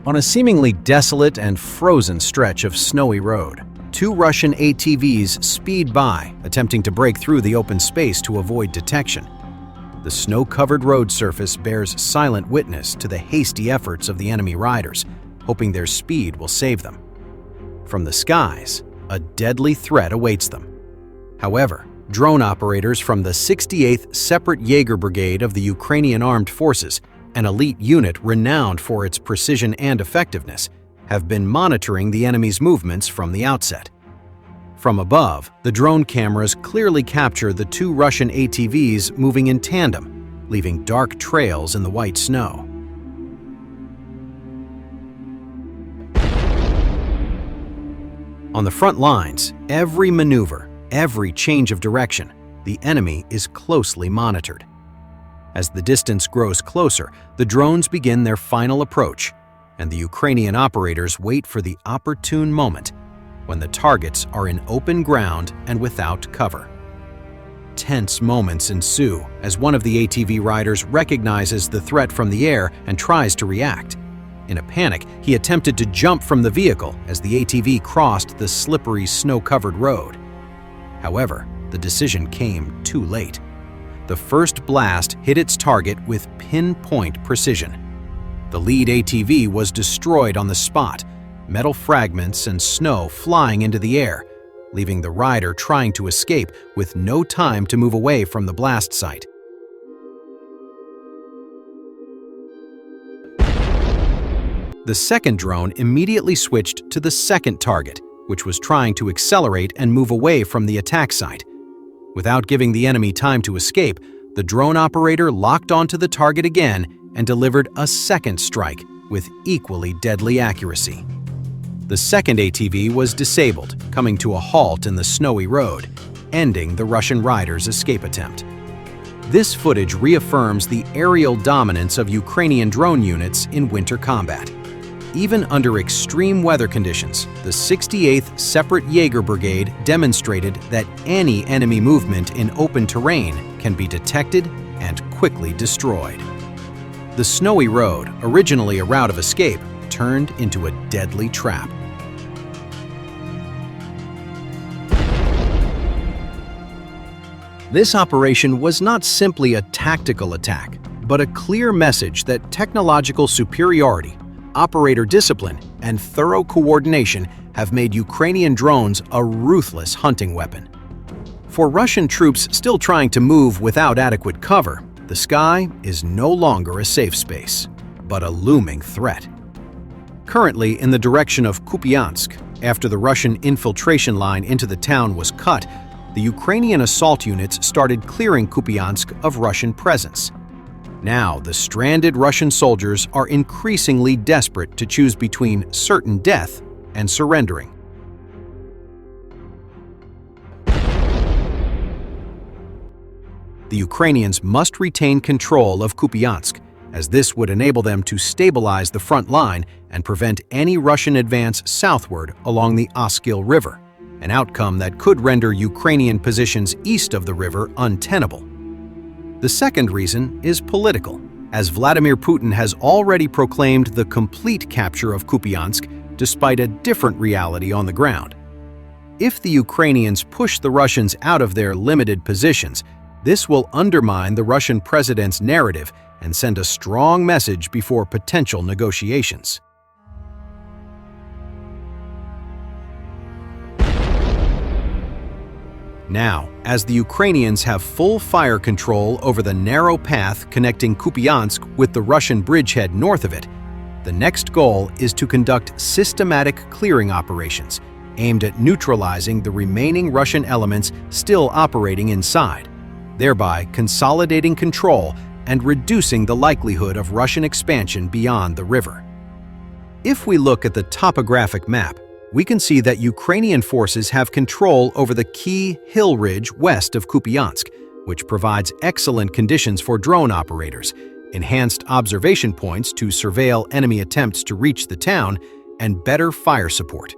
On a seemingly desolate and frozen stretch of snowy road, two Russian ATVs speed by, attempting to break through the open space to avoid detection. The snow-covered road surface bears silent witness to the hasty efforts of the enemy riders, hoping their speed will save them. From the skies, a deadly threat awaits them. However, drone operators from the 68th Separate Jaeger Brigade of the Ukrainian Armed Forces, an elite unit renowned for its precision and effectiveness, have been monitoring the enemy's movements from the outset. From above, the drone cameras clearly capture the two Russian ATVs moving in tandem, leaving dark trails in the white snow. On the front lines, every maneuver, every change of direction, the enemy is closely monitored. As the distance grows closer, the drones begin their final approach, and the Ukrainian operators wait for the opportune moment when the targets are in open ground and without cover. Tense moments ensue as one of the ATV riders recognizes the threat from the air and tries to react. In a panic, he attempted to jump from the vehicle as the ATV crossed the slippery, snow-covered road. However, the decision came too late. The first blast hit its target with pinpoint precision. The lead ATV was destroyed on the spot, metal fragments and snow flying into the air, leaving the rider trying to escape with no time to move away from the blast site. The second drone immediately switched to the second target, which was trying to accelerate and move away from the attack site. Without giving the enemy time to escape, the drone operator locked onto the target again and delivered a second strike with equally deadly accuracy. The second ATV was disabled, coming to a halt in the snowy road, ending the Russian rider's escape attempt. This footage reaffirms the aerial dominance of Ukrainian drone units in winter combat. Even under extreme weather conditions, the 68th Separate Jaeger Brigade demonstrated that any enemy movement in open terrain can be detected and quickly destroyed. The snowy road, originally a route of escape, turned into a deadly trap. This operation was not simply a tactical attack, but a clear message that technological superiority, operator discipline, and thorough coordination have made Ukrainian drones a ruthless hunting weapon. For Russian troops still trying to move without adequate cover, the sky is no longer a safe space, but a looming threat. Currently in the direction of Kupyansk, after the Russian infiltration line into the town was cut, the Ukrainian assault units started clearing Kupyansk of Russian presence. Now, the stranded Russian soldiers are increasingly desperate to choose between certain death and surrendering. The Ukrainians must retain control of Kupyansk, as this would enable them to stabilize the front line and prevent any Russian advance southward along the Oskil River, an outcome that could render Ukrainian positions east of the river untenable. The second reason is political, as Vladimir Putin has already proclaimed the complete capture of Kupyansk despite a different reality on the ground. If the Ukrainians push the Russians out of their limited positions, this will undermine the Russian president's narrative and send a strong message before potential negotiations. Now, as the Ukrainians have full fire control over the narrow path connecting Kupyansk with the Russian bridgehead north of it, the next goal is to conduct systematic clearing operations aimed at neutralizing the remaining Russian elements still operating inside, thereby consolidating control and reducing the likelihood of Russian expansion beyond the river. If we look at the topographic map, we can see that Ukrainian forces have control over the key hill ridge west of Kupyansk, which provides excellent conditions for drone operators, enhanced observation points to surveil enemy attempts to reach the town, and better fire support.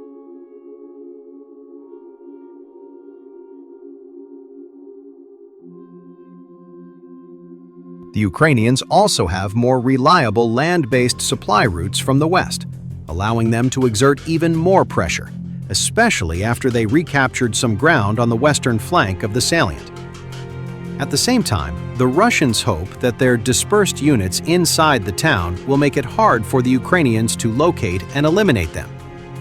The Ukrainians also have more reliable land-based supply routes from the west, allowing them to exert even more pressure, especially after they recaptured some ground on the western flank of the salient. At the same time, the Russians hope that their dispersed units inside the town will make it hard for the Ukrainians to locate and eliminate them,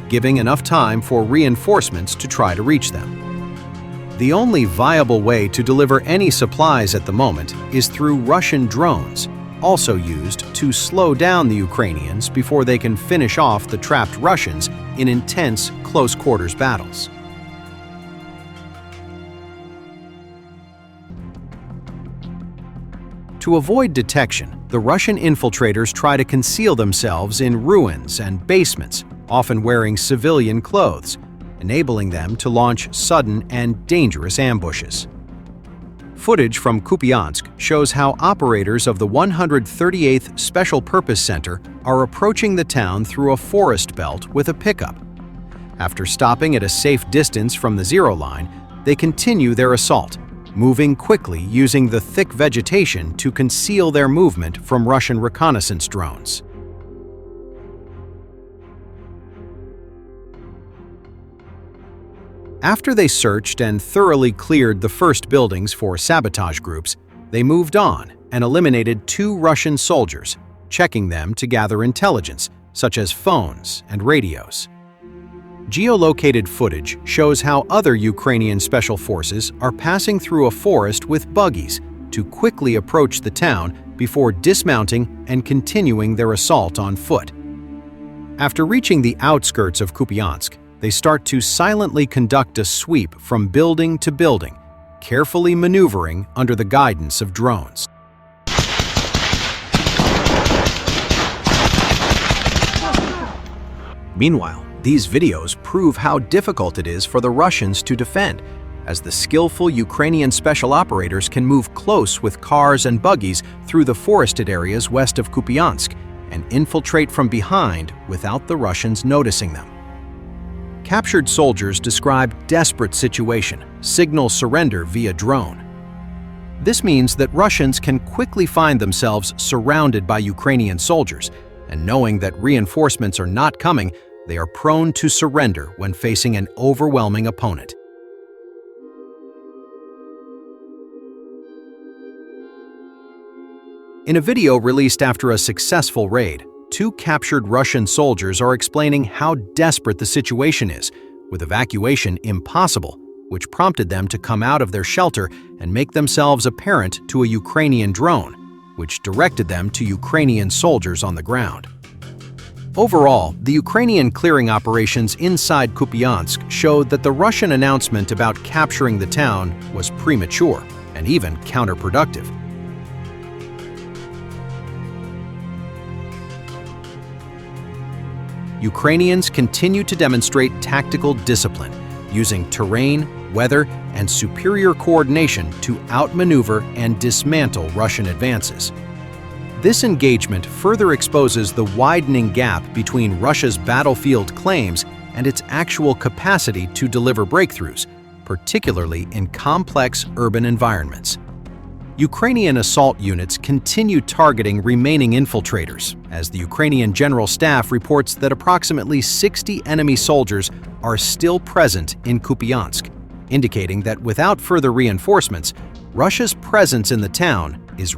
giving enough time for reinforcements to try to reach them. The only viable way to deliver any supplies at the moment is through Russian drones, also used to slow down the Ukrainians before they can finish off the trapped Russians in intense close-quarters battles. To avoid detection, the Russian infiltrators try to conceal themselves in ruins and basements, often wearing civilian clothes, enabling them to launch sudden and dangerous ambushes. Footage from Kupyansk shows how operators of the 138th Special Purpose Center are approaching the town through a forest belt with a pickup. After stopping at a safe distance from the zero line, they continue their assault, moving quickly using the thick vegetation to conceal their movement from Russian reconnaissance drones. After they searched and thoroughly cleared the first buildings for sabotage groups, they moved on and eliminated 2 Russian soldiers, checking them to gather intelligence, such as phones and radios. Geolocated footage shows how other Ukrainian special forces are passing through a forest with buggies to quickly approach the town before dismounting and continuing their assault on foot. After reaching the outskirts of Kupyansk, they start to silently conduct a sweep from building to building, carefully maneuvering under the guidance of drones. Meanwhile, these videos prove how difficult it is for the Russians to defend, as the skillful Ukrainian special operators can move close with cars and buggies through the forested areas west of Kupyansk and infiltrate from behind without the Russians noticing them. Captured soldiers describe desperate situation, signal surrender via drone. This means that Russians can quickly find themselves surrounded by Ukrainian soldiers, and knowing that reinforcements are not coming, they are prone to surrender when facing an overwhelming opponent. In a video released after a successful raid, 2 captured Russian soldiers are explaining how desperate the situation is, with evacuation impossible, which prompted them to come out of their shelter and make themselves apparent to a Ukrainian drone, which directed them to Ukrainian soldiers on the ground. Overall, the Ukrainian clearing operations inside Kupyansk showed that the Russian announcement about capturing the town was premature and even counterproductive. Ukrainians continue to demonstrate tactical discipline, using terrain, weather, and superior coordination to outmaneuver and dismantle Russian advances. This engagement further exposes the widening gap between Russia's battlefield claims and its actual capacity to deliver breakthroughs, particularly in complex urban environments. Ukrainian assault units continue targeting remaining infiltrators, as the Ukrainian General Staff reports that approximately 60 enemy soldiers are still present in Kupyansk, indicating that without further reinforcements, Russia's presence in the town is